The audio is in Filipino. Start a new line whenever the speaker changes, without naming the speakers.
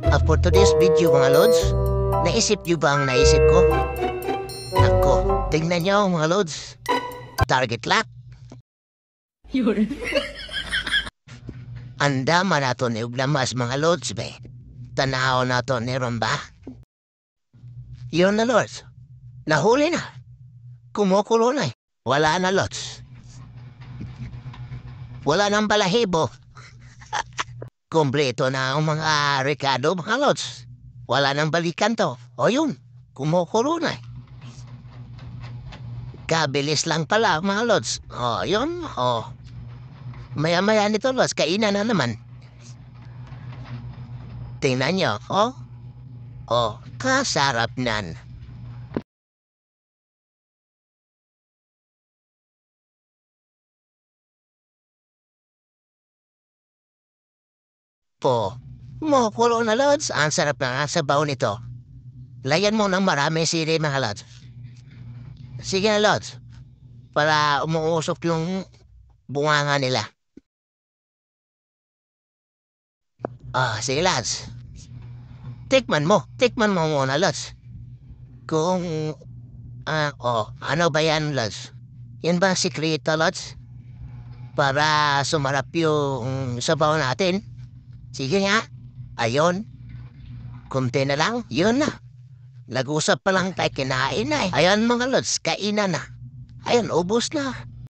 For today's video mga lods, naisip niyo ba ang naisip ko? Ako, tingnan niyo mga lods. Target lock. Andama na to ni Uglamas mga lods be. Tanaw na to ni Romba. Yun na lods. Nahuli na. Kumukulo na eh. Wala na lods. Wala nang balahibo. Kompleto na ang mga rekado mga lods. Wala nang balikan to. O yun, kumukulo na eh. Kabilis lang pala mga lods. O yun, o. Maya-maya nito lods, kainan na naman. Tingnan nyo, o. O, kasarap nan. Po, kumukulo na lods. Ang sarap na sabaw nito. Layan mo ng marami sili mga lods. Sige na lods. Para umuusok yung bunganga nila. Sige lods. Tikman mo muna lods. Kung, ano ba yan lods? Yan ba ang sikreto lods? Para sumarap yung sabaw natin? Sige nga. Ayon. Kunti na lang. Yun na. Nag-usap pa lang tayo, kinain na eh. Ayan mga lods, kainan na. Ayan, ubos na.